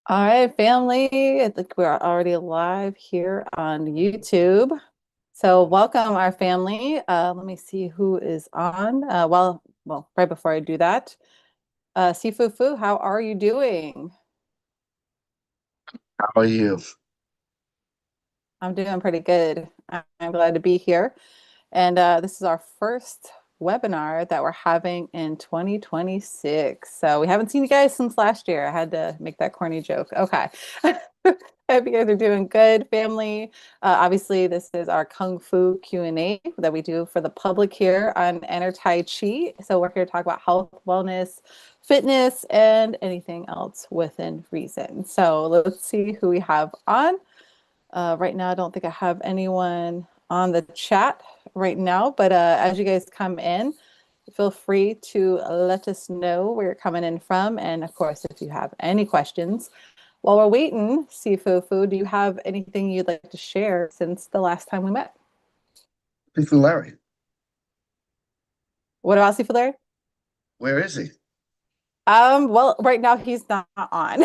All right, family. I think we're already live here on YouTube. So welcome our family. Let me see who is on. Right before I do that, Sifu Fu, how are you doing? How are you? I'm doing pretty good. I'm glad to be here. And this is our first webinar that we're having in 2026. So we haven't seen you guys since last year. I had to make that corny joke. Okay. I hope you guys are doing good, family. Obviously, this is our Kung Fu Q&A that we do for the public here on Enter Tai Chi. So we're here to talk about health, wellness, fitness, and anything else within reason. So let's see who we have on. Right now, I don't think I have anyone on the chat right now, but as you guys come in, feel free to let us know where you're coming in from. And of course, if you have any questions, while we're waiting, Sifu, do you have anything you'd like to share since the last time we met? People Larry, What about Sifu Larry? where is he? Well, right now he's not on.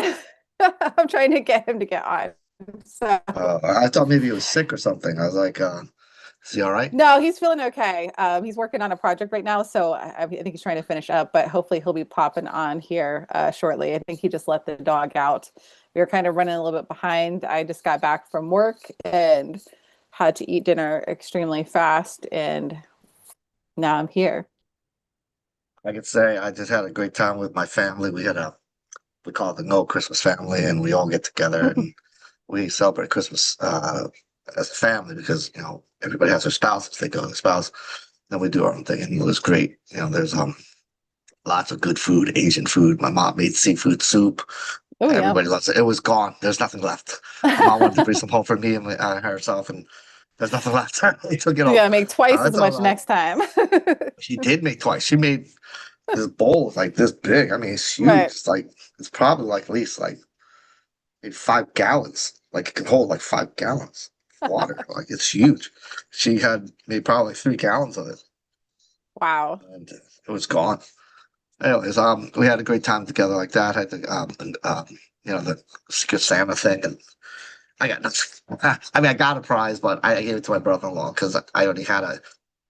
I'm trying to get him to get on. So I thought maybe he was sick or something. I was like, is he all right? no, he's feeling okay. He's working on a project right now, so I think he's trying to finish up, but hopefully he'll be popping on here shortly. I think he just let the dog out. We were kind of running a little bit behind. I just got back from work and had to eat dinner extremely fast, and now I'm here. I could say I just had a great time with my family. We call it the No Christmas family, and we all get together and we celebrate Christmas as a family because, everybody has their spouses. They go to their spouse. Then we do our own thing, and it was great. There's lots of good food, Asian food. My mom made seafood soup. Oh, yeah. Everybody loves it. It was gone. There's nothing left. My mom wanted to bring some home for me and herself, and there's nothing left. We took it You all. gotta make twice as It's all much right. next time. She did make twice. She made this bowl like this big. I mean, it's huge. Right. It's probably like at least like maybe 5 gallons. Like it can hold like 5 gallons of water. Like it's huge. She had made probably 3 gallons of it, Wow. and it was gone. Anyways, we had a great time together like that. I think, the Secret Santa thing, and I got nothing. I mean, I got a prize, but I gave it to my brother-in-law because I already had a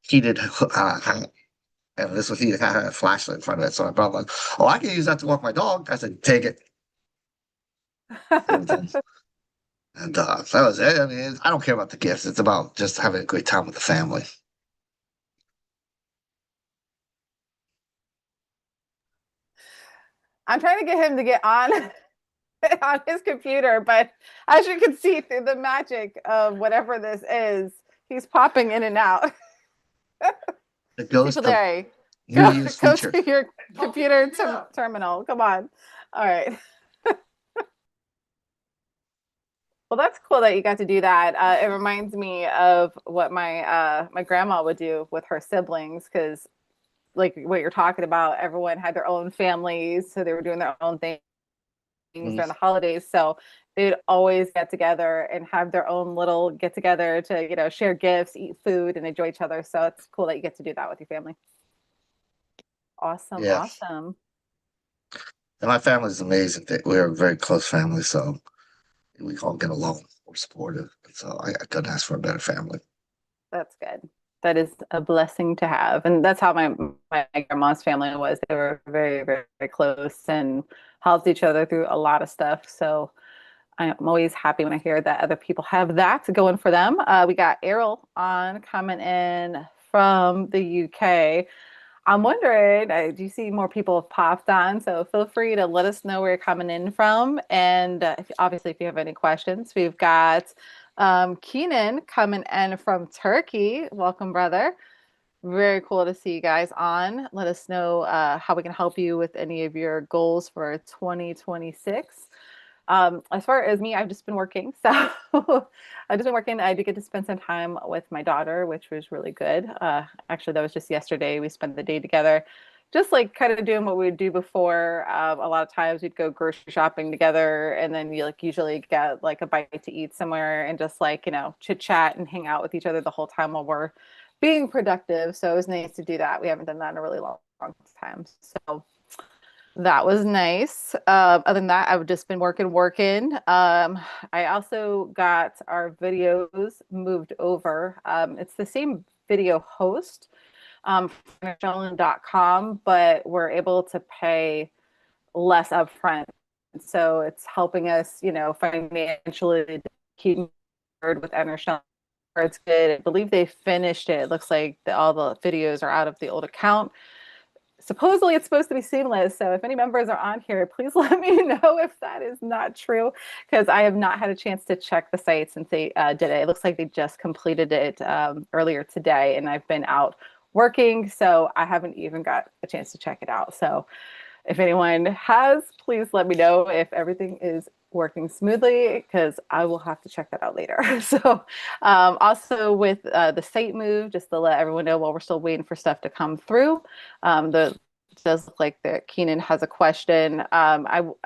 heated and this was he had a flashlight in front of it. So my brother, like, oh, I can use that to walk my dog. I said, take it, give it to him. And so that was it. I mean, I don't care about the gifts. It's about just having a great time with the family. I'm trying to get him to get on on his computer, but as you can see through the magic of whatever this is, he's popping in and out. It See goes for to Larry. New Go Year's go feature. to your computer terminal. Come on. All right. Well, that's cool that you got to do that. It reminds me of what my grandma would do with her siblings, because like what you're talking about, everyone had their own families, so they were doing their own things Mhm. during the holidays. So they'd always get together and have their own little get together to, share gifts, eat food, and enjoy each other. So it's cool that you get to do that with your family. Awesome, Yeah. awesome. And my family is amazing. We're a very close family, so we all get along. We're supportive. And so I couldn't ask for a better family. That's good. That is a blessing to have. And that's how my grandma's family was. They were very, very, very close and helped each other through a lot of stuff. So I'm always happy when I hear that other people have that going for them. We got Errol on coming in from the UK. I'm wondering, do you see more people have popped on? So feel free to let us know where you're coming in from. And obviously, if you have any questions, we've got Keenan coming in from Turkey. Welcome, brother. Very cool to see you guys on. Let us know how we can help you with any of your goals for 2026. As far as me, I've just been working. So I've just been working. I did get to spend some time with my daughter, which was really good. Actually, that was just yesterday. We spent the day together, just like kind of doing what we would do before. A lot of times we'd go grocery shopping together, and then you like usually get like a bite to eat somewhere and just like, chit chat and hang out with each other the whole time while we're being productive. So it was nice to do that. We haven't done that in a really long time. So That was nice. Other than that, I've just been working. I also got our videos moved over. It's the same video host from Shaolin.com, but we're able to pay less upfront. So it's helping us, financially to keep with Enter. It's good. I believe they finished it. It looks like all the videos are out of the old account. Supposedly it's supposed to be seamless. So if any members are on here, please let me know if that is not true, because I have not had a chance to check the site since they did it. It looks like they just completed it earlier today, and I've been out working, so I haven't even got a chance to check it out. So if anyone has, please let me know if everything is working smoothly, because I will have to check that out later. So, also with the site move, just to let everyone know while we're still waiting for stuff to come through, the it does look like that Keenan has a question.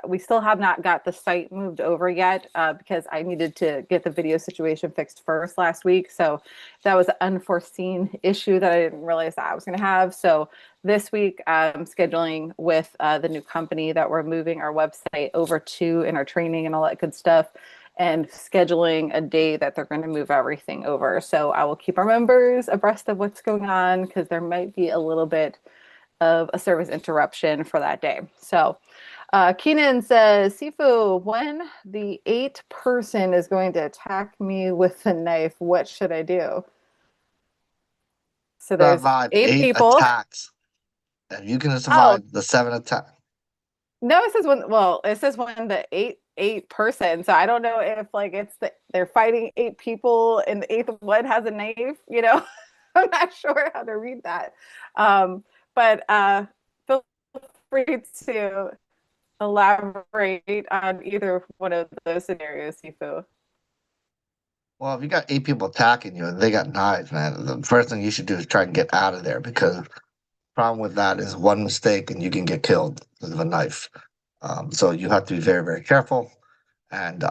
We still have not got the site moved over yet because I needed to get the video situation fixed first last week. So that was an unforeseen issue that I didn't realize that I was going to have. So this week, I'm scheduling with the new company that we're moving our website over to, and our training and all that good stuff, and scheduling a day that they're going to move everything over. So I will keep our members abreast of what's going on, because there might be a little bit of a service interruption for that day. So Keenan says, Sifu, when the 8th person is going to attack me with a knife, what should I do? So there's Survive 8 people. eight attacks. And you can Oh, survive the seven attack. no, it says when, well, it says when the eight person. So I don't know if like they're fighting 8 people and the eighth one has a knife, I'm not sure how to read that. But feel free to elaborate on either one of those scenarios, Sifu. Well, if you got 8 people attacking you and they got knives, man, the first thing you should do is try and get out of there, because problem with that is one mistake and you can get killed with a knife. So you have to be very, very careful. And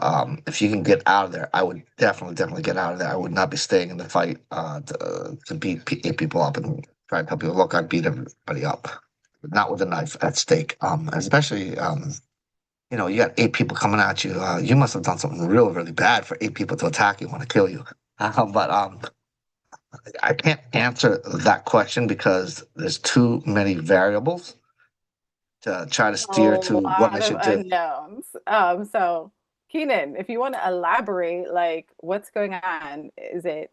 if you can get out of there, I would definitely, definitely get out of there. I would not be staying in the fight to beat 8 people up and try and tell people, look, I beat everybody up, but not with a knife at stake. Especially, you got 8 people coming at you. You must have done something really, really bad for 8 people to attack you, want to kill you. But I can't answer that question because there's too many variables to try to A steer to what I lot of should do. unknowns. So Keenan, if you want to elaborate, like what's going on? Is it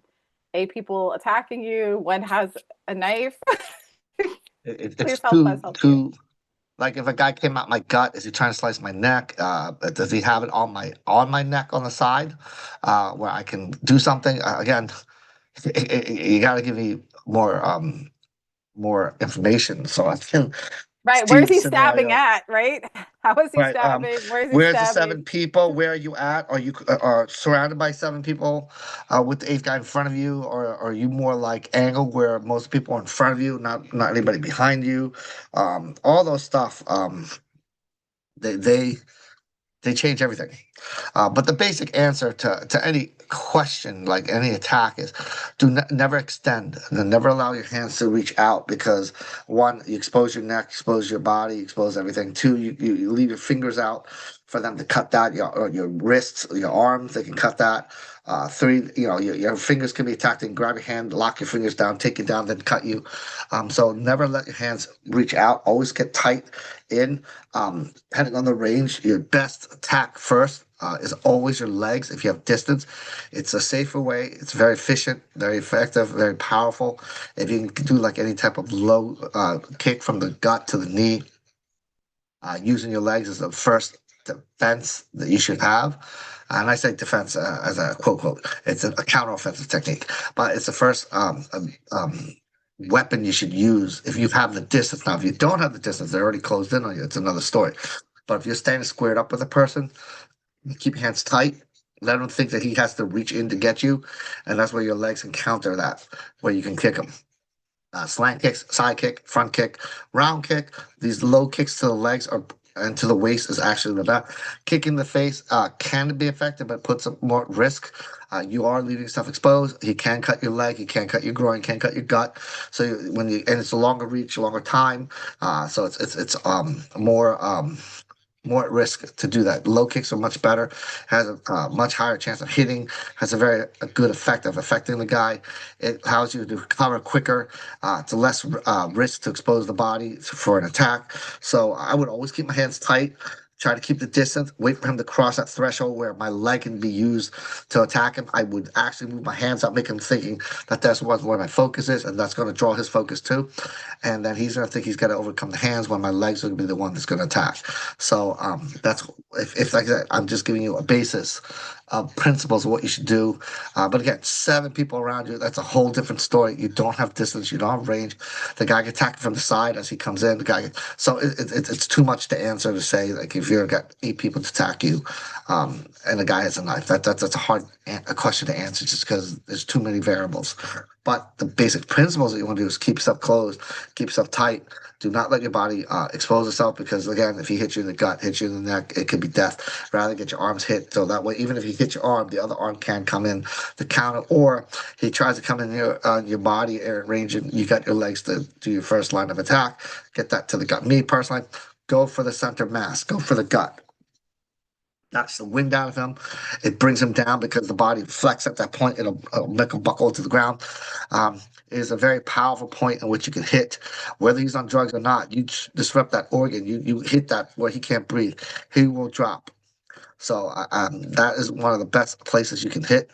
8 people attacking you? One has a knife? It's Please help us help you. too like if a guy came out my gut, is he trying to slice my neck? Does he have it on my neck on the side, where I can do something? Again, you got to give me more information so I can Right. see Where's the he stabbing scenario. at? Right. How is he Right. stabbing? Where is he Where's the seven stabbing? people? Where are you at? Are you surrounded by 7 people with the eighth guy in front of you, or are you more like angled where most people are in front of you, not anybody behind you? All those stuff. They they they change everything. But the basic answer to any question, like any attack, is never extend. Never allow your hands to reach out, because one, you expose your neck, expose your body, expose everything. Two, you leave your fingers out for them to cut that. Your wrists, your arms, they can cut that. Three, your fingers can be attacked. And grab your hand, lock your fingers down, take you down, then cut you. So never let your hands reach out. Always get tight in. Depending on the range, your best attack first is always your legs. If you have distance, it's a safer way. It's very efficient, very effective, very powerful. If you can do like any type of low kick from the gut to the knee, using your legs is the first defense that you should have. And I say defense as a quote. It's a counteroffensive technique, but it's the first weapon you should use if you have the distance. Now, if you don't have the distance, they're already closed in on you. It's another story. But if you're standing squared up with a person, keep your hands tight. Let him think that he has to reach in to get you, and that's where your legs can counter that, where you can kick him. Slant kicks, side kick, front kick, round kick. These low kicks to the legs are and to the waist is actually the best. Kick in the face can be effective, but puts up more risk. You are leaving stuff exposed. He can cut your leg. He can cut your groin. Can cut your gut. So when you and it's a longer reach, longer time. So it's more at risk to do that. Low kicks are much better, has a much higher chance of hitting, has a good effect of affecting the guy. It allows you to recover quicker. It's less risk to expose the body for an attack. So I would always keep my hands tight. Try to keep the distance, wait for him to cross that threshold where my leg can be used to attack him. I would actually move my hands up, make him thinking that that's where my focus is, and that's going to draw his focus too. And then he's going to think he's got to overcome the hands when my legs are going to be the one that's going to attack. So that's if like that, I'm just giving you a basis of principles of what you should do. But again, seven people around you, that's a whole different story. You don't have distance, you don't have range. The guy can attack from the side as he comes in. So it's too much to answer to say like if you've got eight people to attack you, and the guy has a knife. That's a hard a question to answer just because there's too many variables. But the basic principles that you want to do is keep yourself closed, keep yourself tight. Do not let your body expose itself because, again, if he hits you in the gut, hits you in the neck, it could be death. Rather get your arms hit so that way, even if he hits your arm, the other arm can come in to counter. Or he tries to come in your body air range, and you got your legs to do your first line of attack. Get that to the gut. Me personally, go for the center mass, go for the gut. Knocks the wind out of him. It brings him down because the body flex at that point. It'll make him buckle to the ground. It is a very powerful point in which you can hit, whether he's on drugs or not. You disrupt that organ. You hit that where he can't breathe. He will drop. So that is one of the best places you can hit.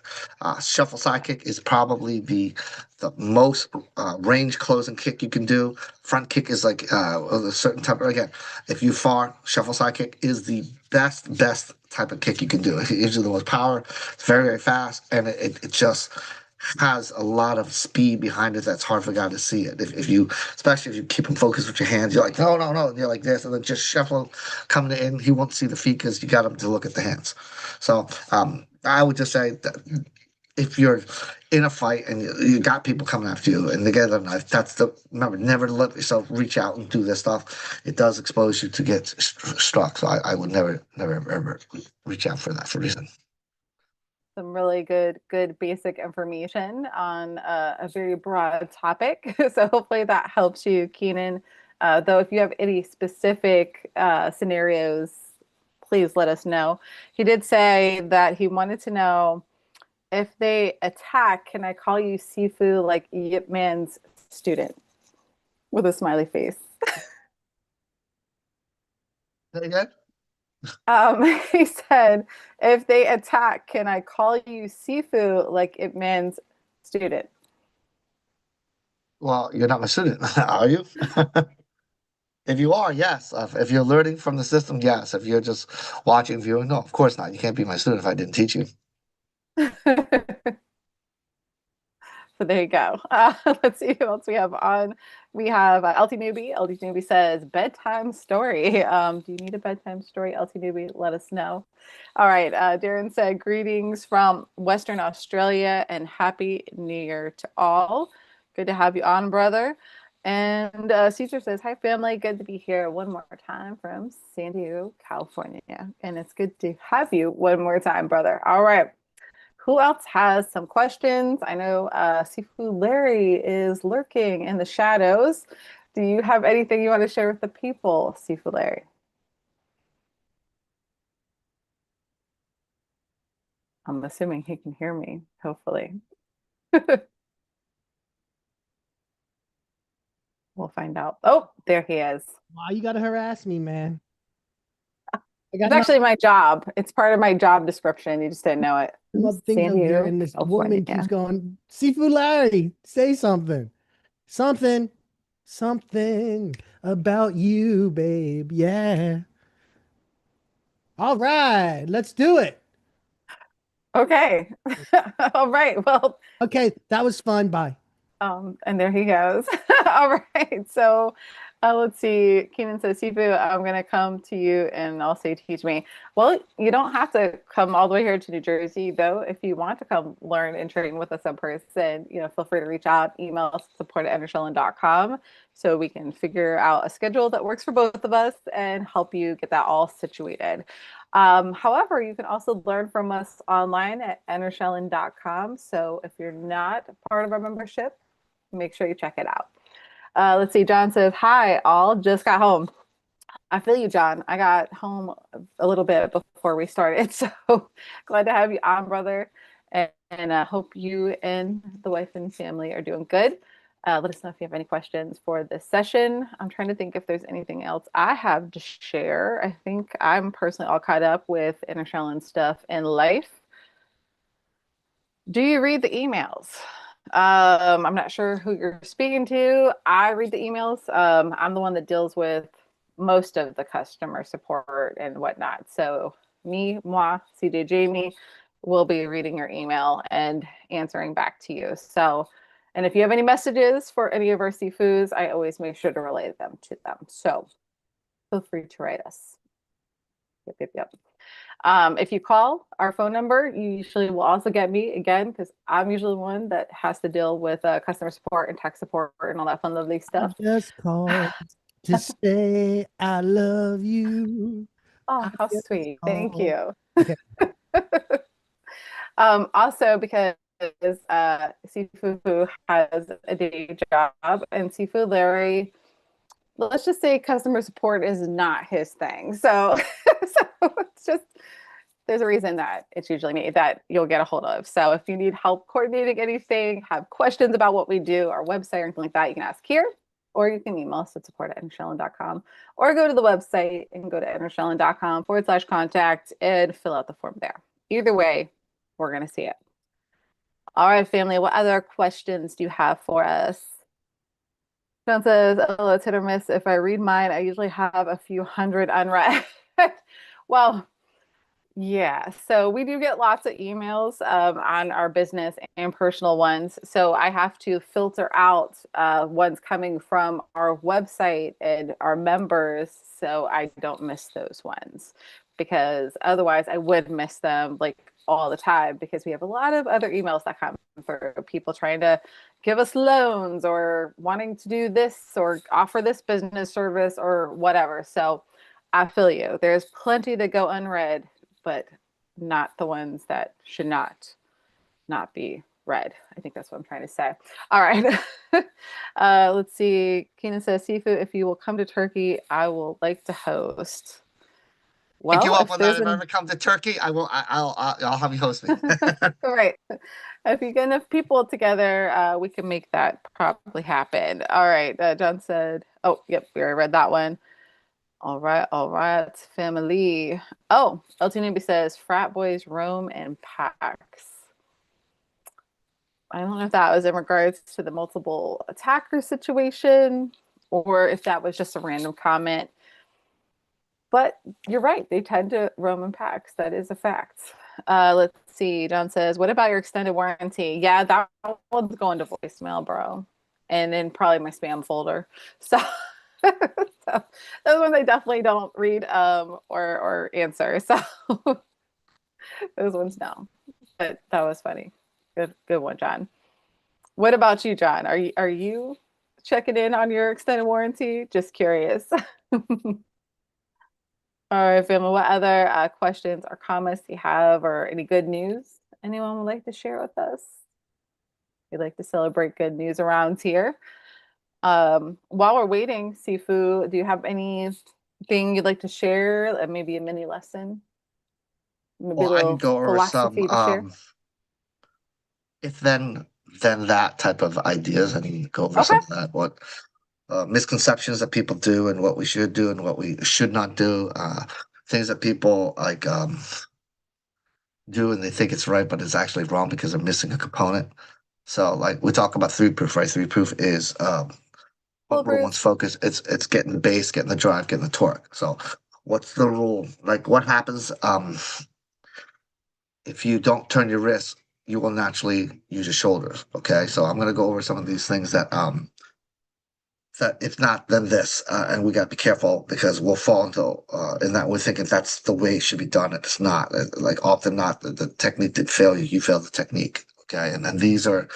Shuffle side kick is probably the most range closing kick you can do. Front kick is like a certain type. Again, if you far, shuffle side kick is the best type of kick you can do. It gives you the most power. It's very fast, and it just has a lot of speed behind it that's hard for a guy to see it. If you, especially if you keep him focused with your hands, you're like, no, no, no. And you're like this, and then just shuffle coming in. He won't see the feet because you got him to look at the hands. So I would just say that if you're in a fight and you got people coming after you and they get a knife, remember, never let yourself reach out and do this stuff. It does expose you to get struck. So I would never, ever reach out for that for reason. Some really good basic information on a very broad topic. So hopefully that helps you, Keenan. Though if you have any specific scenarios, please let us know. He did say that he wanted to know if they attack, can I call you Sifu like Yip Man's student with a smiley face? Say again? He said, if they attack, can I call you Sifu like Ip Man's student? Well, you're not my student, are you? If you are, yes. If you're learning from the system, yes. If you're just watching, viewing, no, of course not. You can't be my student if I didn't teach you. So there you go. Let's see who else we have on. We have LT Newbie. LT Newbie says, bedtime story. Do you need a bedtime story, LT Newbie? Let us know. All right. Darren said, greetings from Western Australia and Happy New Year to all. Good to have you on, brother. And Caesar says, hi, family. Good to be here one more time from San Diego, California. And it's good to have you one more time, brother. All right. Who else has some questions? I know Sifu Larry is lurking in the shadows. Do you have anything you want to share with the people, Sifu Larry? I'm assuming he can hear me, hopefully. We'll find out. Oh, there he is. Why you gotta harass me, man? I It's got actually my job. It's part of my job description. You just didn't know it. nothing things San up here, Diego, and this California. woman keeps going, Seafood Larry, say something. Something. Something about you, babe. Yeah. All right, let's do it. Okay. All right. Well, Okay, that was fun. Bye. and there he goes. All right. So Let's see. Keenan says, Sifu, I'm going to come to you and I'll say, teach me. Well, you don't have to come all the way here to New Jersey, though. If you want to come learn and train with us in person, feel free to reach out, email us, support@endershaolin.com so we can figure out a schedule that works for both of us and help you get that all situated. However, you can also learn from us online at endershaolin.com. So if you're not part of our membership, make sure you check it out. Let's see. John says, hi, all. Just got home. I feel you, John. I got home a little bit before we started. So glad to have you on, brother. And hope you and the wife and family are doing good. Let us know if you have any questions for this session. I'm trying to think if there's anything else I have to share. I think I'm personally all caught up with inner Shaolin stuff in life. Do you read the emails? I'm not sure who you're speaking to. I read the emails. I'm the one that deals with most of the customer support and whatnot. So moi, CJ Jamie, will be reading your email and answering back to you. So, and if you have any messages for any of our Sifus, I always make sure to relay them to them. So feel free to write us. Yep. If you call our phone number, you usually will also get me again because I'm usually the one that has to deal with customer support and tech support and all that fun, lovely I stuff. just called to say I love you. Oh, I how just sweet. Thank called. you. Okay. Also, because Sifu has a day job and Sifu Larry, let's just say customer support is not his thing. So, so it's just there's a reason that it's usually me that you'll get a hold of. So if you need help coordinating anything, have questions about what we do, our website or anything like that, you can ask here, or you can email us at support@endershaolin.com, or go to the website and go to endershaolin.com/contact and fill out the form there. Either way, we're going to see it. All right, family, what other questions do you have for us? John says, oh, it's hit or miss. If I read mine, I usually have a few hundred unread. Well, yeah, so we do get lots of emails on our business and personal ones. So I have to filter out ones coming from our website and our members so I don't miss those ones because otherwise I would miss them like all the time because we have a lot of other emails that come for people trying to give us loans or wanting to do this or offer this business service or whatever. So I feel you. There's plenty that go unread, but not the ones that should not be read. I think that's what I'm trying to say. All right. Let's see. Keenan says, Sifu, if you will come to Turkey, I will like to host. Pick you Well, up if on that. there's If I an ever come to Turkey, I'll have you host me. right. If you get enough people together, we can make that probably happen. All right. John said, oh, yep, we already read that one. All right, family. Oh, LT says frat boys roam in packs. I don't know if that was in regards to the multiple attacker situation or if that was just a random comment. But you're right, they tend to roam in packs. That is a fact. Let's see. John says, what about your extended warranty? Yeah, that one's going to voicemail, bro. And then probably my spam folder. So, so those ones I definitely don't read or answer. So those ones no. But that was funny. Good one, John. What about you, John? Are you checking in on your extended warranty? Just curious. All right, family. What other questions or comments do you have, or any good news anyone would like to share with us? We'd like to celebrate good news around here. While we're waiting, Sifu, do you have anything you'd like to share? Maybe a mini lesson, maybe a Well, I can little go over some philosophy to share? if then that type of ideas. I can go over Okay. some of that. What misconceptions that people do and what we should do and what we should not do. Things that people like do and they think it's right, but it's actually wrong because they're missing a component. So like we talk about three proof, right? Three proof is what rule Bulletproof. one's focus. It's getting the base, getting the drive, getting the torque. So what's the rule? Like what happens if you don't turn your wrist, you will naturally use your shoulders. Okay. So I'm gonna go over some of these things that that if not, then this, and we got to be careful because we'll fall into in that we're thinking that's the way it should be done, and it's not. Like often not, the technique did fail you. You failed the technique. Okay, and then these are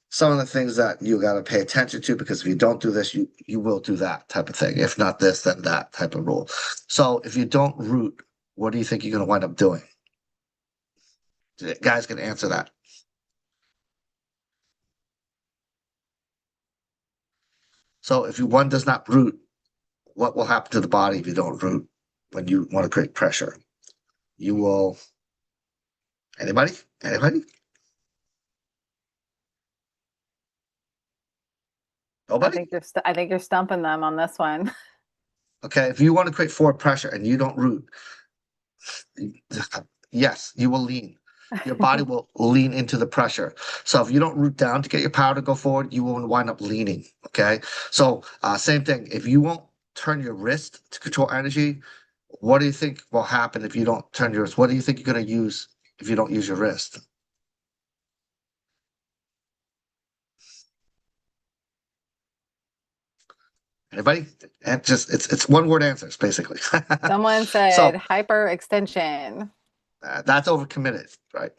some of the things that you got to pay attention to because if you don't do this, you will do that type of thing. If not this, then that type of rule. So if you don't root, what do you think you're going to wind up doing? Guys can answer that. So if you one does not root, what will happen to the body if you don't root when you want to create pressure? You will. Anybody? Anybody? Nobody? I think you're stumping them on this one. Okay. If you want to create forward pressure and you don't root, yes, you will lean. Your body will lean into the pressure. So if you don't root down to get your power to go forward, you will wind up leaning. Okay. So same thing. If you won't turn your wrist to control energy, what do you think will happen if you don't turn your wrist? What do you think you're going to use if you don't use your wrist? Anybody? And just it's one word answers basically. Someone said So hyperextension. that's overcommitted, right?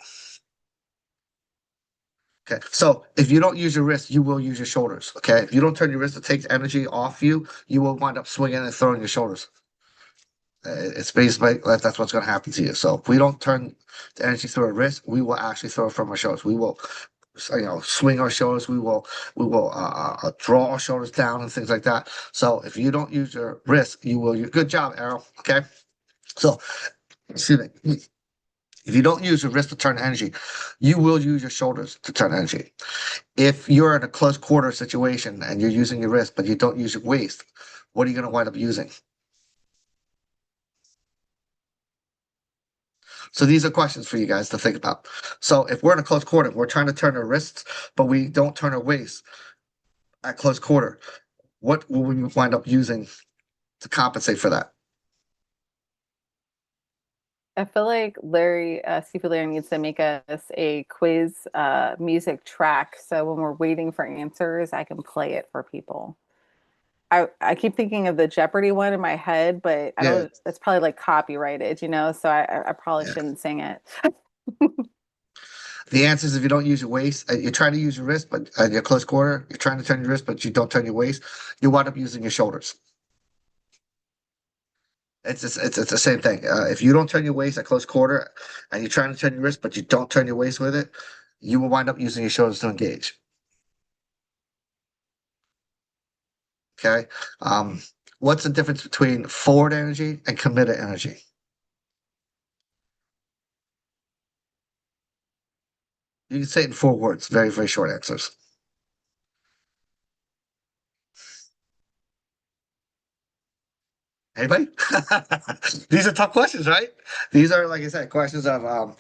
Okay. So if you don't use your wrist, you will use your shoulders. Okay. If you don't turn your wrist, it takes energy off you. You will wind up swinging and throwing your shoulders. It's basically that's what's going to happen to you. So if we don't turn the energy through our wrist, we will actually throw it from our shoulders. We will, swing our shoulders. We will draw our shoulders down and things like that. So if you don't use your wrist, you will. Good job, Arrow. Okay. So excuse me. If you don't use your wrist to turn energy, you will use your shoulders to turn energy. If you're in a close quarter situation and you're using your wrist, but you don't use your waist, what are you going to wind up using? So these are questions for you guys to think about. So if we're in a close quarter, we're trying to turn our wrists, but we don't turn our waist at close quarter. What will we wind up using to compensate for that? I feel like Seafood Larry needs to make us a quiz music track. So when we're waiting for answers, I can play it for people. I keep thinking of the Jeopardy one in my head, but I Yeah, don't, it's probably like copyrighted, so I probably yeah. shouldn't sing it. The answer is if you don't use your waist, you're trying to use your wrist, but at your close quarter, you're trying to turn your wrist, but you don't turn your waist, you wind up using your shoulders. It's the same thing. If you don't turn your waist at close quarter and you're trying to turn your wrist, but you don't turn your waist with it, you will wind up using your shoulders to engage. Okay. What's the difference between forward energy and committed energy? You can say it in 4 words, very, very short answers. Anybody? These are tough questions, right? These are, like I said, questions of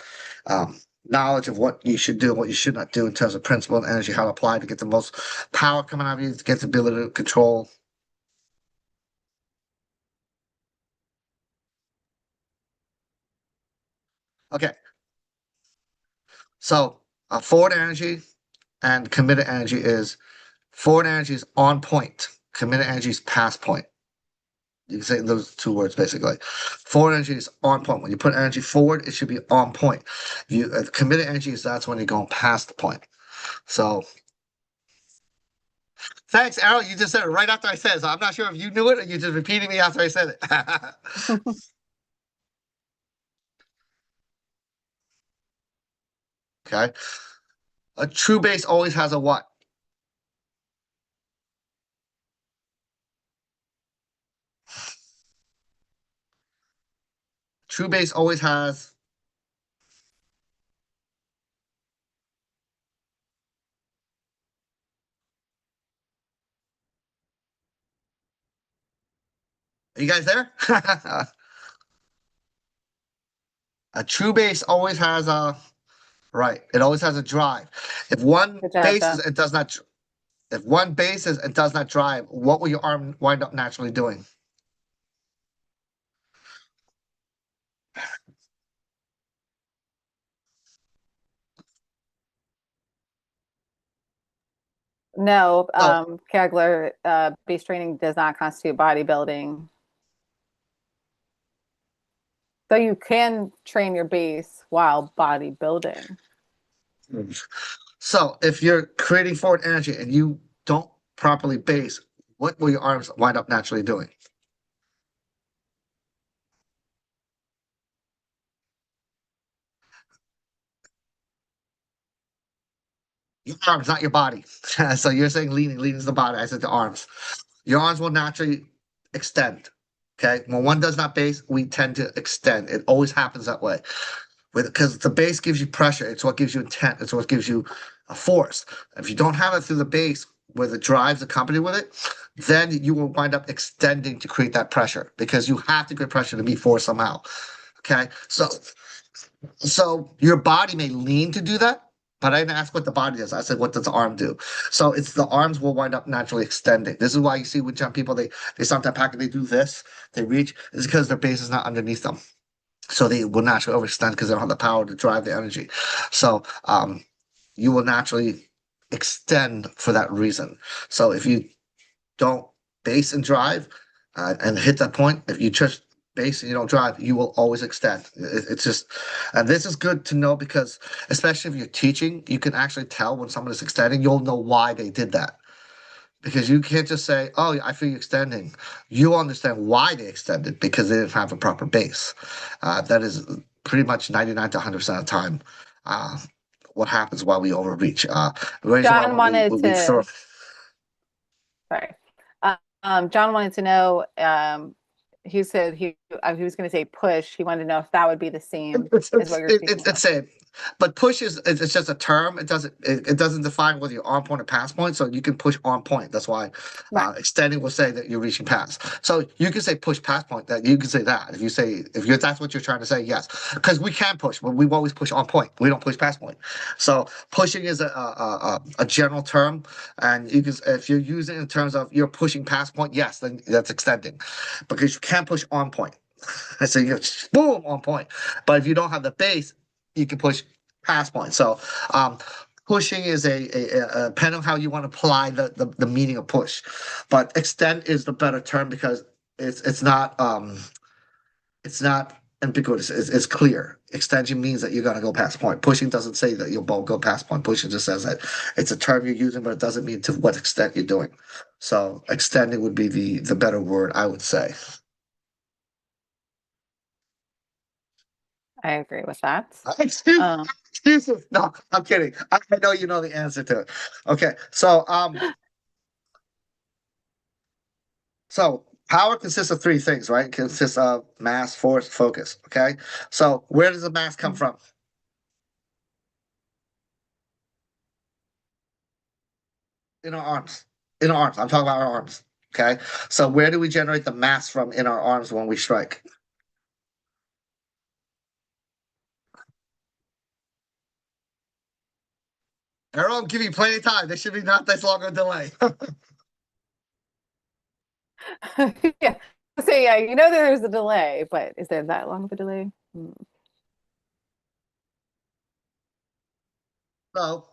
knowledge of what you should do and what you should not do in terms of principle and energy, how to apply to get the most power coming out of you, to get the ability to control. Okay, so forward energy and committed energy is forward energy is on point, committed energy is past point. You can say those 2 words basically. Forward energy is on point. When you put energy forward, it should be on point. You committed energy is that's when you're going past the point. So thanks, Errol. You just said it right after I said it. So I'm not sure if you knew it or you just repeated me after I said it. Okay. A true base always has a what? True base always has. Are you guys there? A true base always has a right. It always has a drive. If one Good job, base is Jeff. it does not. If one base is it does not drive, what will your arm wind up naturally doing? No, So Kegler base training does not constitute bodybuilding. So you can train your base while bodybuilding. so if you're creating forward energy and you don't properly base, what will your arms wind up naturally doing? Your arms, not your body. So you're saying leaning is the body. I said the arms. Your arms will naturally extend. Okay. When one does not base, we tend to extend. It always happens that way. Because the base gives you pressure. It's what gives you intent. It's what gives you a force. If you don't have it through the base where the drives accompany with it, then you will wind up extending to create that pressure because you have to create pressure to be force somehow. Okay. So your body may lean to do that, but I didn't ask what the body does. I said, what does the arm do? So it's the arms will wind up naturally extending. This is why you see with jump people, they sometimes pack and they do this, they reach, it's because their base is not underneath them. So they will naturally overextend because they don't have the power to drive the energy. So you will naturally extend for that reason. So if you don't base and drive and hit that point, if you just base and you don't drive, you will always extend. It's just, and this is good to know because, especially if you're teaching, you can actually tell when someone is extending. You'll know why they did that because you can't just say, "Oh, I feel you extending." You understand why they extended because they didn't have a proper base. That is pretty much 99 to 100% of the time. Uh, what happens while we overreach? The reason why John when we wanted when we throw. to, sorry. John wanted to know, he said he was going to say push. He wanted to know if that would be the same as what you're speaking It's about. same, but push is it's just a term. It doesn't define whether you're on point or pass point. So you can push on point. That's why Right. extending will say that you're reaching pass. So you can say push pass point. That you can say that if you say if you're that's what you're trying to say. Yes, because we can push, but we always push on point. We don't push pass point. So pushing is a general term, and you can if you're using it in terms of you're pushing pass point. Yes, then that's extending, because you can't push on point. So you boom on point. But if you don't have the base, you can push past point. So pushing is depending on how you want to apply the meaning of push. But extend is the better term because it's not ambiguous. It's clear. Extension means that you're gonna go past point. Pushing doesn't say that you'll both go past point. Pushing just says that it's a term you're using, but it doesn't mean to what extent you're doing. So extending would be the better word, I would say. I agree with that. Excuse, Um, excuses. No, I'm kidding. I know you know the answer to it. Okay, so power consists of three things, right? It consists of mass, force, focus. Okay, so where does the mass come from? In our arms. In our arms. I'm talking about our arms. Okay, so where do we generate the mass from in our arms when we strike? Errol, give you plenty of time. There should be not this long a delay. yeah. So yeah, you know there's a delay, but is there that long of a delay? Hmm. So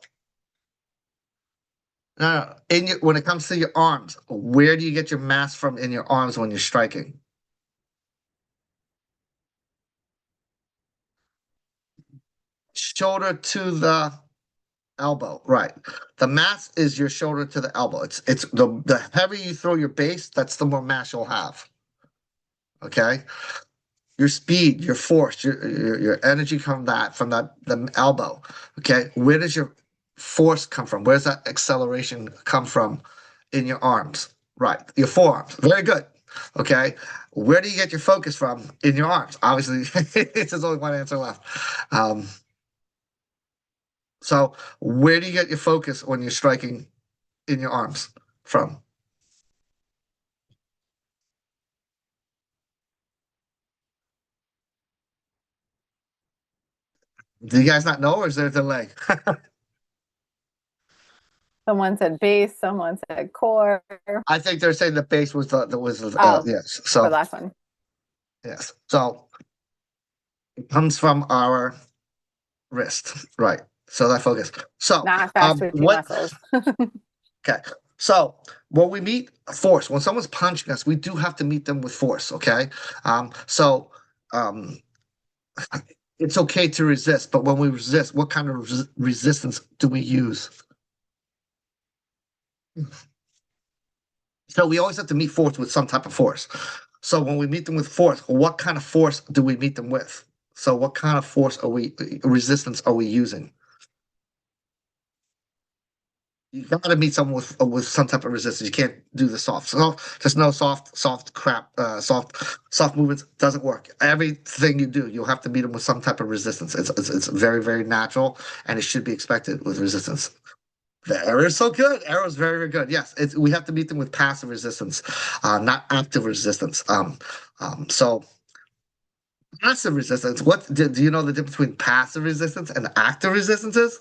when it comes to your arms, where do you get your mass from in your arms when you're striking? Shoulder to the elbow, right? The mass is your shoulder to the elbow. It's the heavier you throw your base, that's the more mass you'll have. Okay, your speed, your force, your energy from that the elbow. Okay, where does your force come from? Where does that acceleration come from in your arms? Right, your forearms. Very good. Okay, where do you get your focus from in your arms? Obviously, there's only one answer left. Um, so where do you get your focus when you're striking in your arms from? Do you guys not know, or is there a delay? Someone said base, someone said core. I think they're saying the base was Oh, yes. for So the last one. yes. So it comes from our wrist, right? So that focus. So Not fast twitching what? muscles. Okay. So when we meet force, when someone's punching us, we do have to meet them with force. Okay. So um, it's okay to resist, but when we resist, what kind of resistance do we use? So we always have to meet force with some type of force. So when we meet them with force, what kind of force do we meet them with? So what kind of force are we resistance are we using? You gotta meet someone with some type of resistance. You can't do the soft. So there's no soft crap. Soft movements doesn't work. Everything you do, you'll have to meet them with some type of resistance. It's very natural, and it should be expected with resistance. The arrow is so good. Arrow is very good. Yes, we have to meet them with passive resistance, not active resistance. So passive resistance. What do you know the difference between passive resistance and active resistance is?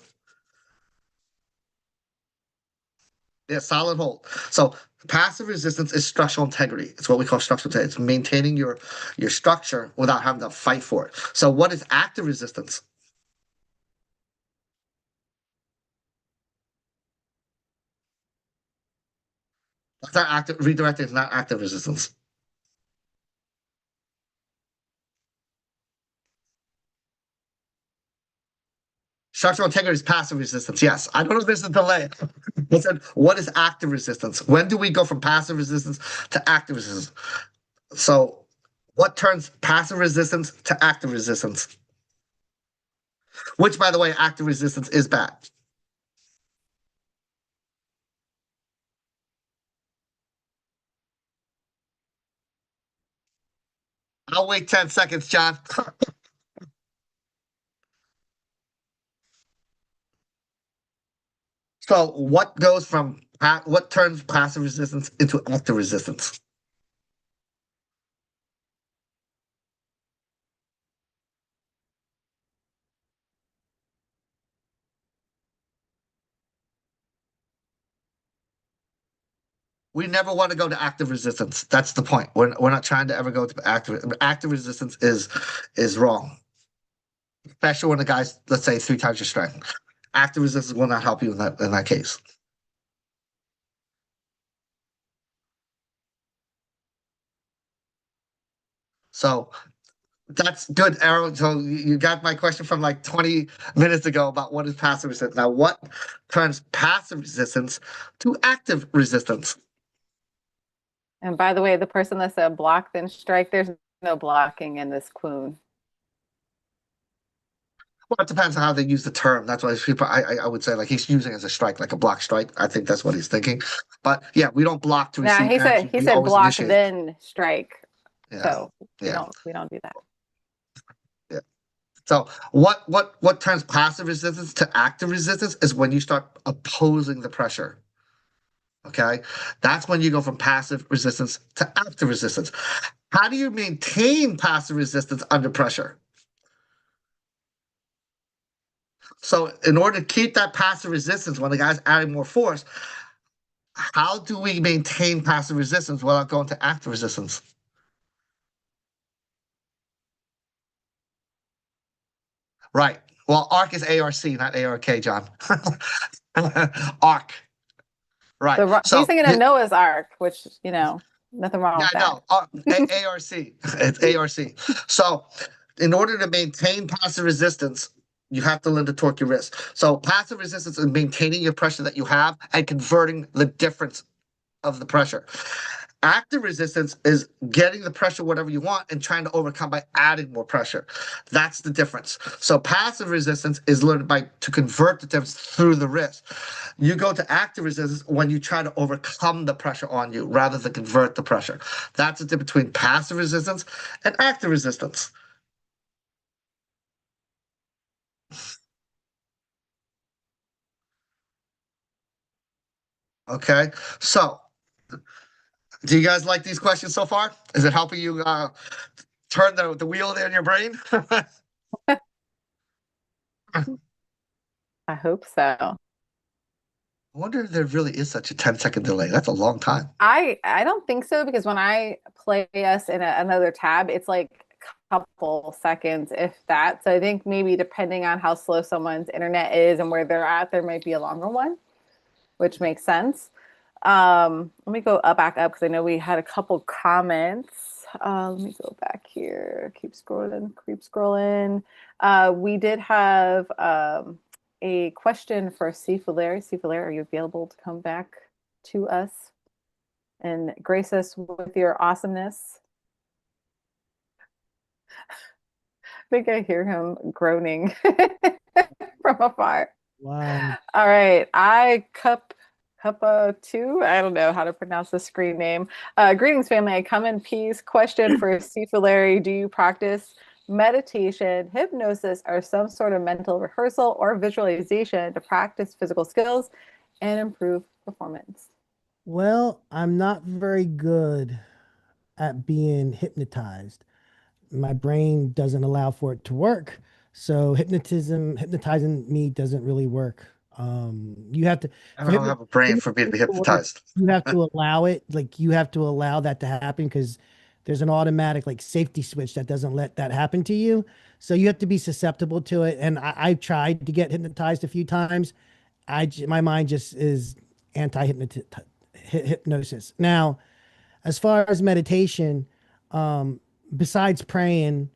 Yeah, solid hold. So passive resistance is structural integrity. It's what we call structural integrity. It's maintaining your structure without having to fight for it. So what is active resistance? That's not active redirecting is not active resistance. Structural integrity is passive resistance. Yes. I don't know if there's a delay. I said, what is active resistance? When do we go from passive resistance to active resistance? So what turns passive resistance to active resistance? Which, by the way, active resistance is bad. I'll wait 10 seconds, John. So what goes from what turns passive resistance into active resistance? We never want to go to active resistance. That's the point. We're not trying to ever go to active resistance is wrong, especially when the guy's, let's say, 3 times your strength. Active resistance will not help you in that case. So that's good, Arrow. So you got my question from like 20 minutes ago about what is passive resistance. Now, what turns passive resistance to active resistance? And by the way, the person that said block then strike, there's no blocking in this quoon. Well, it depends on how they use the term. That's why people, I would say, like he's using it as a strike, like a block strike. I think that's what he's thinking. But yeah, we don't block to Now receive he said energy. he We said always block initiate. then strike. Yeah, So yeah, we don't do that. yeah. So what turns passive resistance to active resistance is when you start opposing the pressure. Okay, that's when you go from passive resistance to active resistance. How do you maintain passive resistance under pressure? So in order to keep that passive resistance when the guy's adding more force, how do we maintain passive resistance without going to active resistance? Right. Well, ARC is ARC, not ARK, John. ARC. Right. He's So, thinking of Noah's Ark, which nothing wrong yeah, with that. no, ARC. It's ARC. So, in order to maintain passive resistance, you have to learn to torque your wrist. So, passive resistance is maintaining your pressure that you have and converting the difference of the pressure. Active resistance is getting the pressure whatever you want and trying to overcome by adding more pressure. That's the difference. So passive resistance is learned by to convert the difference through the wrist. You go to active resistance when you try to overcome the pressure on you rather than convert the pressure. That's the difference between passive resistance and active resistance. Okay. So do you guys like these questions so far? Is it helping you turn the wheel there in your brain? I I hope so. wonder if there really is such a 10-second delay. That's a long time. I don't think so because when I play us in another tab, it's like a couple seconds, if that. So I think maybe depending on how slow someone's internet is and where they're at, there might be a longer one, which makes sense. Let me go back up because I know we had a couple comments. Let me go back here. Keep scrolling, keep scrolling. We did have a question for Sifu Larry. Sifu Larry, are you available to come back to us and grace us with your awesomeness? I think I hear him groaning from afar. Wow. All right, I Cuppa two. I don't know how to pronounce the screen name. Greetings, family. I come in peace. Question for Sifu Larry: do you practice meditation, hypnosis, or some sort of mental rehearsal or visualization to practice physical skills and improve performance? Well, I'm not very good at being hypnotized. My brain doesn't allow for it to work. So hypnotizing me doesn't really work. You have to, I for don't have a brain for me to hypnotism be to work, hypnotized. you have to allow it. Like you have to allow that to happen because there's an automatic like safety switch that doesn't let that happen to you. So you have to be susceptible to it. And I've tried to get hypnotized a few times. My mind just is hypnosis. Now, as far as meditation, um, besides praying,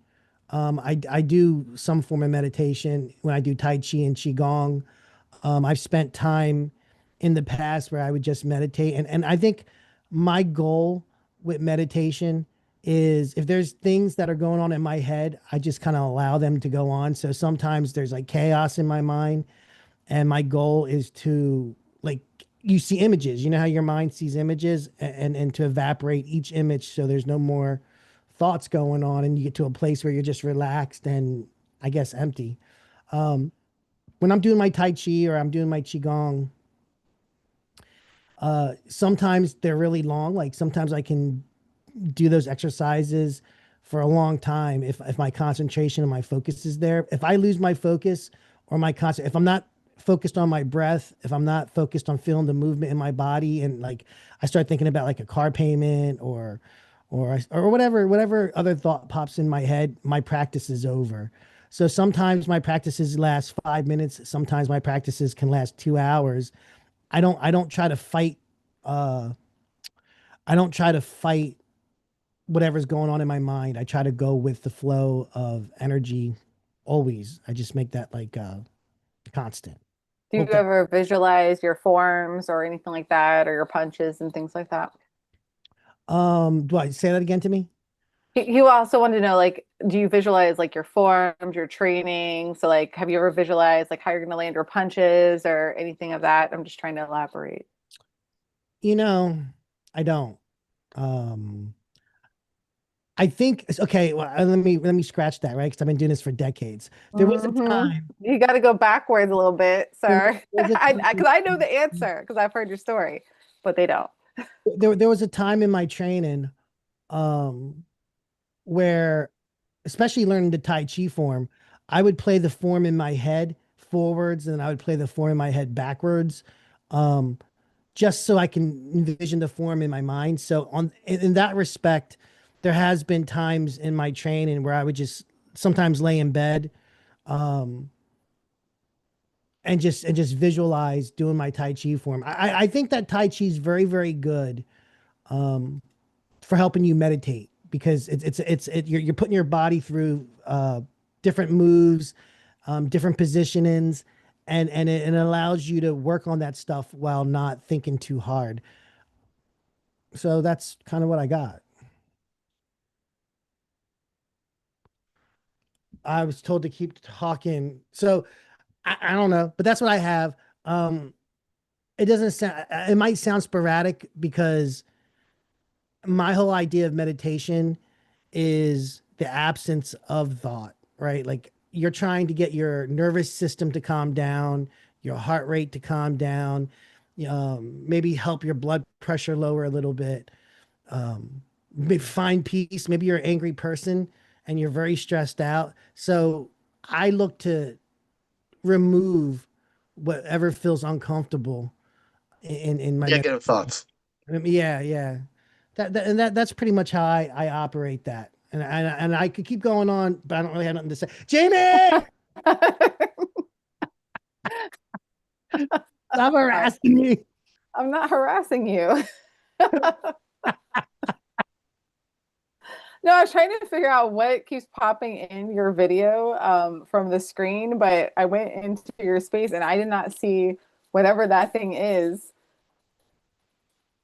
I do some form of meditation when I do Tai Chi and Qigong. I've spent time in the past where I would just meditate. And I think my goal with meditation is if there's things that are going on in my head, I just kind of allow them to go on. So sometimes there's like chaos in my mind and my goal is to like you see images, you know how your mind sees images, and to evaporate each image so there's no more thoughts going on and you get to a place where you're just relaxed and I guess empty. When I'm doing my Tai Chi or I'm doing my Qigong, sometimes they're really long. Like sometimes I can do those exercises for a long time if my concentration and my focus is there. If I lose my focus or my concert, if I'm not focused on my breath, if I'm not focused on feeling the movement in my body, and like I start thinking about like a car payment or whatever other thought pops in my head, my practice is over. So sometimes my practices last 5 minutes. Sometimes my practices can last 2 hours. I don't try to fight. Uh, I don't try to fight whatever's going on in my mind. I try to go with the flow of energy always. I just make that like constant. Do you Hope that ever visualize your forms or anything like that, or your punches and things like that? do I say that again to me? You also want to know, like, do you visualize like your forms, your training? So, like, have you ever visualized like how you're going to land your punches or anything of that? I'm just trying to elaborate. You know, I don't. Um I think okay, well, let me scratch that, right? Because I've been doing this for decades. There was a Hmm. time You got to go backwards a little bit, there, sir. there was a I time because I know the answer because I've heard your story, but they don't. there was a time in my training um where especially learning the Tai Chi form, I would play the form in my head forwards and I would play the form in my head backwards, um, just so I can envision the form in my mind. So in that respect, there has been times in my training where I would just sometimes lay in bed, um, and just visualize doing my Tai Chi form. I think that Tai Chi is very, very good. Um, for helping you meditate because you're putting your body through different moves, different positionings, and it allows you to work on that stuff while not thinking too hard. So that's kind of what I got. I was told to keep talking, so I don't know, but that's what I have. Um, it doesn't sound. It might sound sporadic because my whole idea of meditation is the absence of thought, right? Like you're trying to get your nervous system to calm down, your heart rate to calm down, maybe help your blood pressure lower a little bit, maybe find peace. Maybe you're an angry person and you're very stressed out. So I look to remove whatever feels uncomfortable in my Negative thoughts. yeah, yeah. That's pretty much how I operate that. And I could keep going on, but I don't really have nothing to say. Jamie, stop Sorry. harassing me. I'm not harassing you. No, I was trying to figure out what keeps popping in your video from the screen, but I went into your space and I did not see whatever that thing is.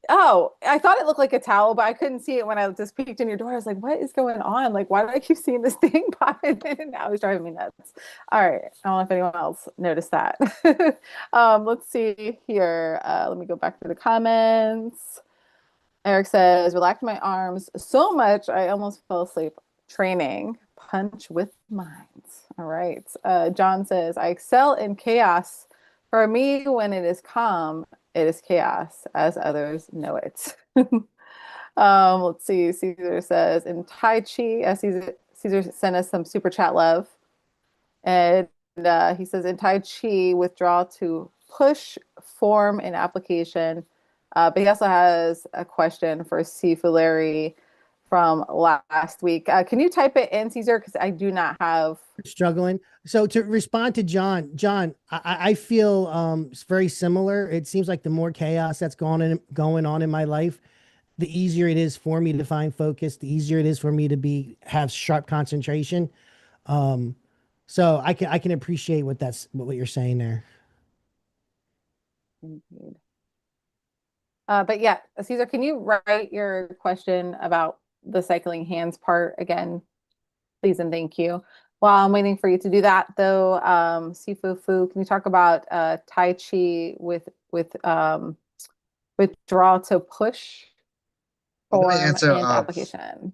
Oh, I thought it looked like a towel, but I couldn't see it when I just peeked in your door. I was like, what is going on? Like, why do I keep seeing this thing popping in? Now it's driving me nuts. All right. I don't know if anyone else noticed that. Let's see here. Let me go back to the comments. Eric says, relaxed my arms so much I almost fell asleep. Training, punch with minds. All right. John says, I excel in chaos. For me, when it is calm, it is chaos, as others know it. Let's see. Caesar says, in Tai Chi, Caesar sent us some super chat love. And he says, in Tai Chi, withdraw to push, form, and application. But he also has a question for Sifu Larry from last week. Can you type it in, Caesar? Because I do not have. Struggling. So to respond to John, I feel very similar. It seems like the more chaos that's going on in my life, the easier it is for me to find focus, the easier it is for me to have sharp concentration. Um, so I can appreciate what you're saying there. But yeah, Caesar, can you write your question about the cycling hands part again, please and thank you. While I'm waiting for you to do that, though, Sifu Fu, can you talk about Tai Chi with withdraw to push, Well, let me form, answer and application?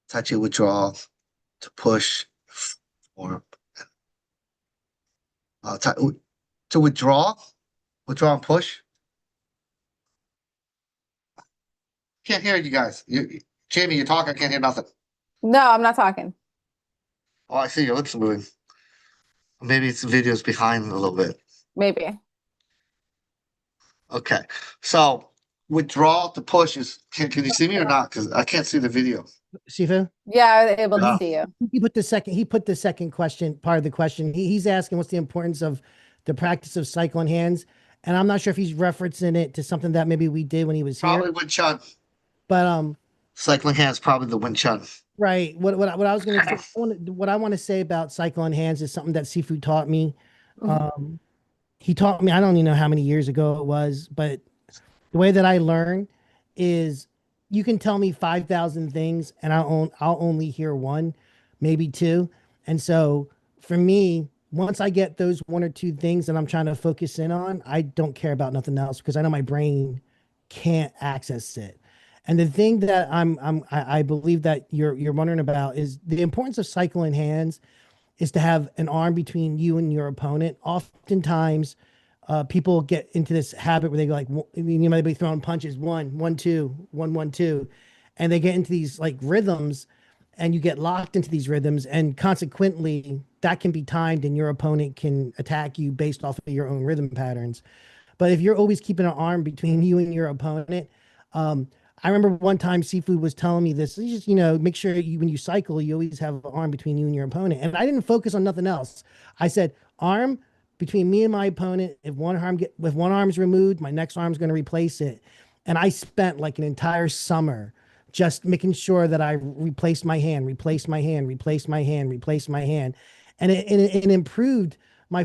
touch it, withdraw to push or to withdraw and push. Can't hear you guys. Jamie, you're talking. I can't hear nothing. No, I'm not talking. Oh, I see your lips are moving. Maybe it's the video's behind a little bit. Maybe. Okay. So withdraw to push is can you see me or not? Because I can't see the video. Sifu? Yeah, I was able to Uh, see you. He put the second question, part of the question. He's asking what's the importance of the practice of cycling hands. And I'm not sure if he's referencing it to something that maybe we did when he was here. Probably Wing Chun. But Cycling hands probably the Wing Chun. right. What I was gonna say, what I want to say about cycling hands is something that Seafood taught me. Mhm. Um, he taught me, I don't even know how many years ago it was, but the way that I learn is you can tell me 5,000 things and I'll only hear one, maybe two. And so for me, once I get those one or two things that I'm trying to focus in on, I don't care about nothing else because I know my brain can't access it. And the thing that I believe that you're wondering about is the importance of cycling hands is to have an arm between you and your opponent. Oftentimes, people get into this habit where they go like, you might be throwing punches, one, one, two, one, one, two, and they get into these like rhythms, and you get locked into these rhythms, and consequently, that can be timed, and your opponent can attack you based off of your own rhythm patterns. But if you're always keeping an arm between you and your opponent, um, I remember one time Seafood was telling me this. You just, make sure when you cycle, you always have an arm between you and your opponent. And I didn't focus on nothing else. I said, arm between me and my opponent. If one arm's removed, my next arm's going to replace it. And I spent like an entire summer just making sure that I replaced my hand, replaced my hand, replaced my hand, replaced my hand, and it improved I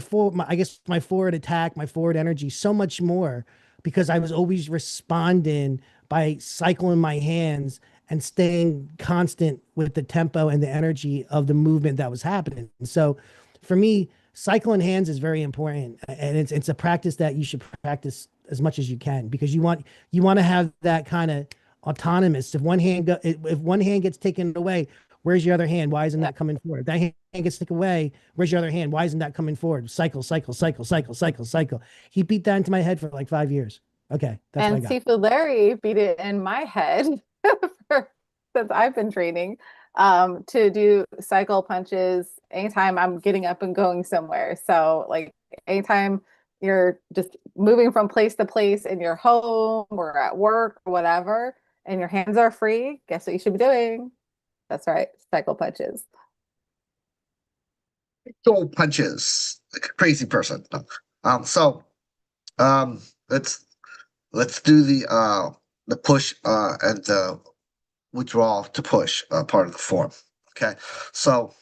guess my forward attack, my forward energy so much more because I was always responding by cycling my hands and staying constant with the tempo and the energy of the movement that was happening. So for me, cycling hands is very important, and it's a practice that you should practice as much as you can because you want to have that kind of autonomous. If one hand gets taken away, where's your other hand? Why isn't Yeah. that coming forward? If that hand gets taken away, where's your other hand? Why isn't that coming forward? Cycle, cycle, cycle, cycle, cycle, cycle. He beat that into my head for like 5 years. Okay, that's what I And got. Seafood Larry beat it in my head for, since I've been training to do cycle punches anytime I'm getting up and going somewhere. So like anytime you're just moving from place to place in your home or at work or whatever, and your hands are free, guess what you should be doing? That's right, cycle punches. Goal punches like a crazy person. So Um, let's let's do the push and the withdrawal to push part of the form. Okay. So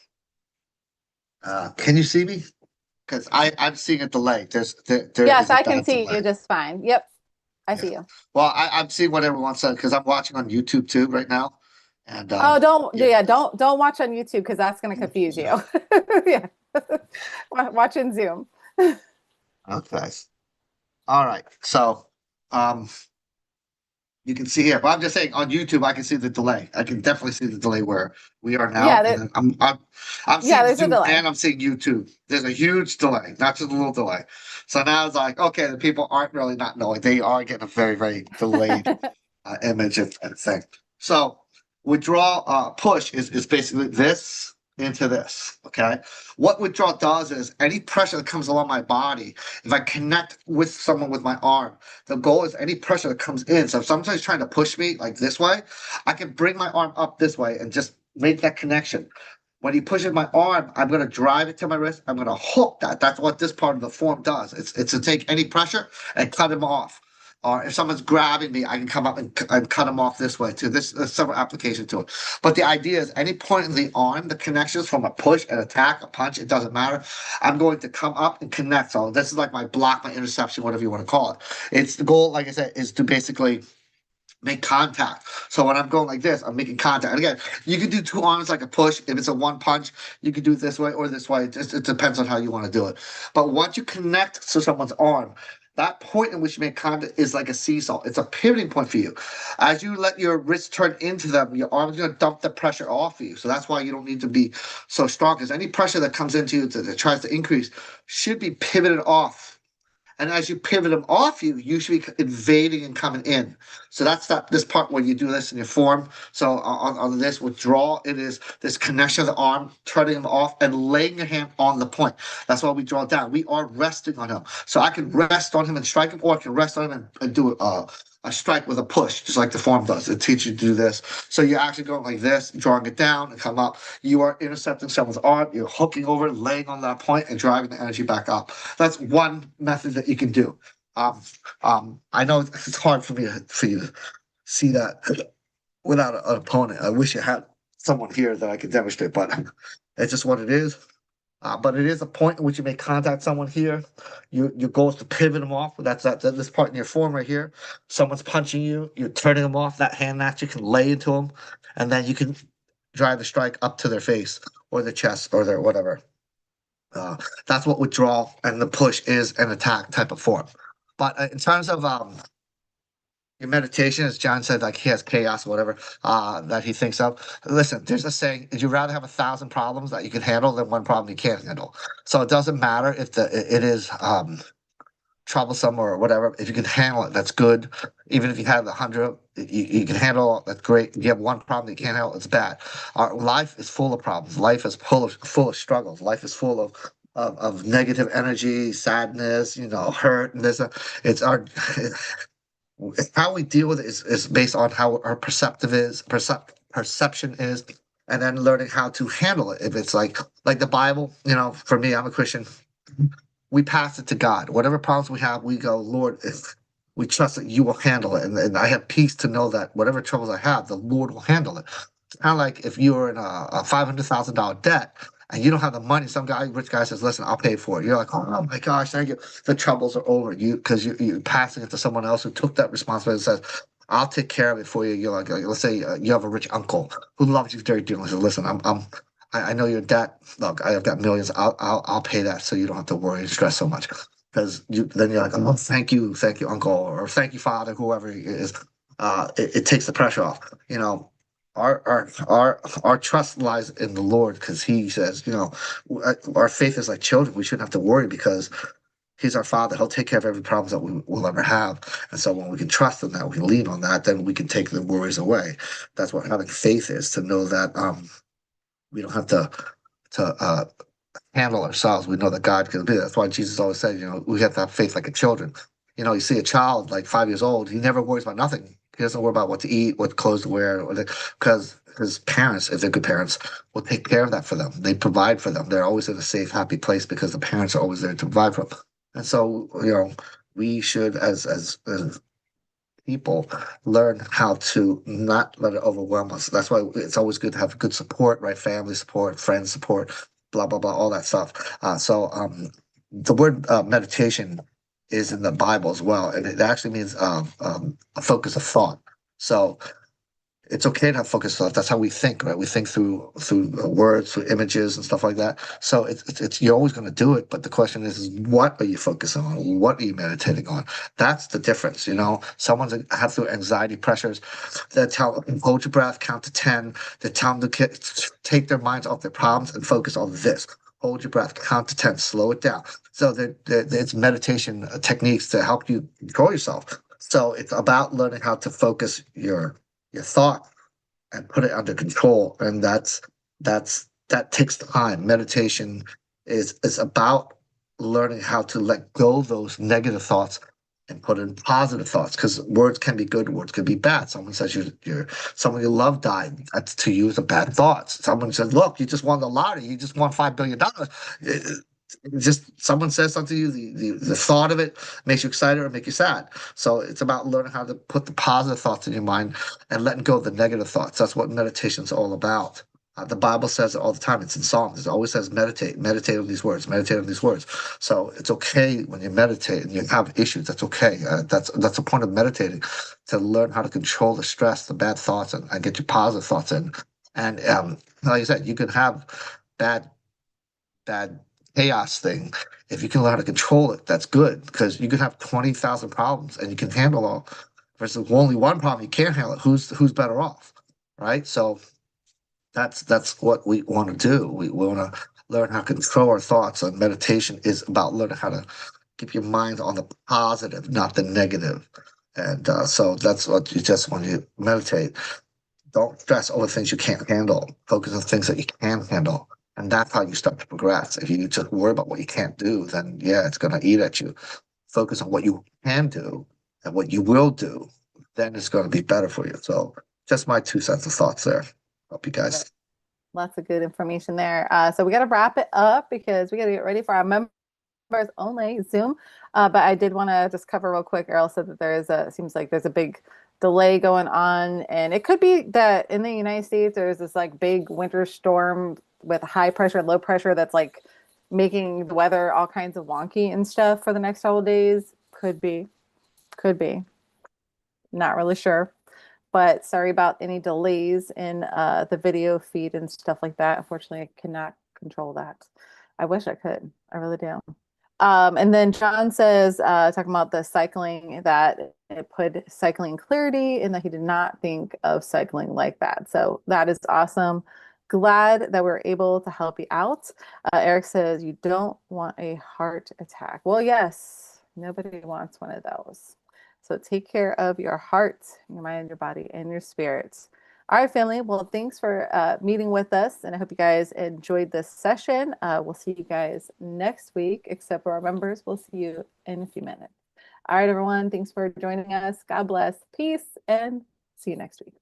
can you see me? Because I'm seeing a delay. There Yes, is a I can bad see you delay. just fine. Yep, I Yeah. see you. Well, I'm seeing what everyone said because I'm watching on YouTube too right now, and Oh, don't, yeah. yeah, don't watch on YouTube because that's going to confuse Yeah. you. Yeah. Watch in Zoom. Okay. All right. So um, you can see here, but I'm just saying on YouTube I can see the delay. I can definitely see the delay where we are now, Yeah, and there, then I'm yeah, seeing there's a Zoom delay. and I'm seeing YouTube. There's a huge delay, not just a little delay. So now it's like, okay, the people aren't really not knowing. They are getting a very delayed image and thing. So withdrawal push is basically this into this. Okay. What withdrawal does is any pressure that comes along my body, if I connect with someone with my arm, the goal is any pressure that comes in. So if somebody's trying to push me like this way, I can bring my arm up this way and just make that connection. When he pushes my arm, I'm going to drive it to my wrist. I'm going to hook that. That's what this part of the form does. It's to take any pressure and cut him off. Or if someone's grabbing me, I can come up and cut them off this way too. There's several applications to it. But the idea is any point in the arm, the connections from a push, an attack, a punch, it doesn't matter. I'm going to come up and connect. So this is like my block, my interception, whatever you want to call it. It's the goal, like I said, is to basically make contact. So when I'm going like this, I'm making contact. And again, you can do two arms like a push. If it's a one punch, you can do it this way or this way. It depends on how you want to do it. But once you connect to someone's arm, that point in which you make contact is like a seesaw. It's a pivoting point for you. As you let your wrist turn into them, your arm's going to dump the pressure off of you. So that's why you don't need to be so strong because any pressure that comes into you that tries to increase should be pivoted off, and as you pivot them off you, you should be invading and coming in. So that's this part where you do this in your form. So on this withdrawal, it is this connection of the arm, turning them off, and laying your hand on the point. That's why we draw down. We are resting on him. So I can rest on him and strike him, or I can rest on him and do a strike with a push, just like the form does. It teaches you to do this. So you're actually going like this, drawing it down and come up. You are intercepting someone's arm. You're hooking over, laying on that point, and driving the energy back up. That's one method that you can do. I know it's hard for you to see that without an opponent. I wish you had someone here that I could demonstrate, but it's just what it is. But it is a point in which you may contact someone here. Your goal is to pivot them off. That's this part in your form right here. Someone's punching you. You're turning them off. That hand that you can lay into them, and then you can drive the strike up to their face or their chest or their whatever. Uh, that's what withdrawal and the push is an attack type of form. But in terms of your meditation, as John said, like he has chaos, or whatever, that he thinks of. Listen, there's a saying: "Would you rather have 1,000 problems that you can handle than one problem you can't handle?" So it doesn't matter if it is troublesome or whatever. If you can handle it, that's good. Even if you have 100, you can handle. That's great. If you have one problem that you can't handle, it's bad. Our life is full of problems. Life is full of struggles. Life is full of negative energy, sadness, hurt, and it's our how we deal with it is based on how our perception is, and then learning how to handle it. If it's like the Bible, for me, I'm a Christian. We pass it to God. Whatever problems we have, we go, Lord, if we trust that you will handle it, and I have peace to know that whatever troubles I have, the Lord will handle it. It's kind of like if you're in a $500,000 debt and you don't have the money, some guy, rich guy says, "Listen, I'll pay for it." You're like, "Oh my gosh, thank you." The troubles are over. Because you're passing it to someone else who took that responsibility and says, "I'll take care of it for you." You're like let's say you have a rich uncle who loves you very dearly. Says, "Listen, I know your debt. Look, I've got millions. I'll pay that so you don't have to worry and stress so much." Because then you're like, "Oh, thank you, uncle, or thank you, father, whoever it is." It takes the pressure off. Our trust lies in the Lord because He says, our faith is like children. We shouldn't have to worry because He's our Father. He'll take care of every problem that we will ever have. And so when we can trust in that, we can lean on that, then we can take the worries away. That's what having faith is, to know that we don't have to handle ourselves. We know that God can be. That's why Jesus always said, we have to have faith like a children. You see a child like 5 years old, he never worries about nothing. He doesn't worry about what to eat, what clothes to wear, because his parents, if they're good parents, will take care of that for them. They provide for them. They're always in a safe, happy place because the parents are always there to provide for them. And so, we should, as people, learn how to not let it overwhelm us. That's why it's always good to have good support, right? Family support, friends support, blah blah blah, all that stuff. The word meditation is in the Bible as well, and it actually means a focus of thought. So it's okay to have focused thought. That's how we think, right? We think through words, through images, and stuff like that. So it's you're always going to do it, but the question is what are you focusing on? What are you meditating on? That's the difference. You know, someone's had through anxiety pressures. They tell them, hold your breath, count to 10. They tell them to take their minds off their problems and focus on this. Hold your breath, count to 10, slow it down. So it's meditation techniques to help you control yourself. So it's about learning how to focus your thought and put it under control. And that takes time. Meditation is about learning how to let go of those negative thoughts and put in positive thoughts, because words can be good, words can be bad. Someone says you're someone you love died. That's to you is a bad thought. Someone says, look, you just won the lottery, you just won $5 billion. Just someone says something to you, the thought of it makes you excited or make you sad. So it's about learning how to put the positive thoughts in your mind and letting go of the negative thoughts. That's what meditation is all about. The Bible says it all the time. It's in Psalms. It always says meditate, meditate on these words, meditate on these words. So it's okay when you meditate and you have issues. That's okay. That's the point of meditating, to learn how to control the stress, the bad thoughts, and get your positive thoughts in. And like I said, you can have bad bad chaos thing. If you can learn how to control it, that's good, because you can have 20,000 problems and you can handle all versus only one problem you can't handle it. Who's better off, right? So that's what we want to do. We want to learn how to control our thoughts, and meditation is about learning how to keep your mind on the positive, not the negative. And so that's what you just when you meditate. Don't stress over things you can't handle. Focus on things that you can handle. And that's how you start to progress. If you just worry about what you can't do, then yeah, it's going to eat at you. Focus on what you can do and what you will do. Then it's going to be better for you. So just my 2 cents of thoughts there. Hope you Love it. guys. Lots of good information there. So we got to wrap it up because we got to get ready for our members only Zoom. But I did want to just cover real quick. Earl said that seems like there's a big delay going on. And it could be that in the United States, there's this like big winter storm with high pressure, low pressure that's like making the weather all kinds of wonky and stuff for the next couple of days. Could be. Not really sure. But sorry about any delays in the video feed and stuff like that. Unfortunately, I cannot control that. I wish I could. I really do. And then John says, talking about the cycling, that it put cycling clarity and that he did not think of cycling like that. So that is awesome. Glad that we're able to help you out. Eric says, you don't want a heart attack. Well, yes, nobody wants one of those. So take care of your heart, your mind, your body, and your spirits. All right, family. Well, thanks for meeting with us, and I hope you guys enjoyed this session. We'll see you guys next week, except for our members. We'll see you in a few minutes. All right, everyone. Thanks for joining us. God bless. Peace, and see you next week.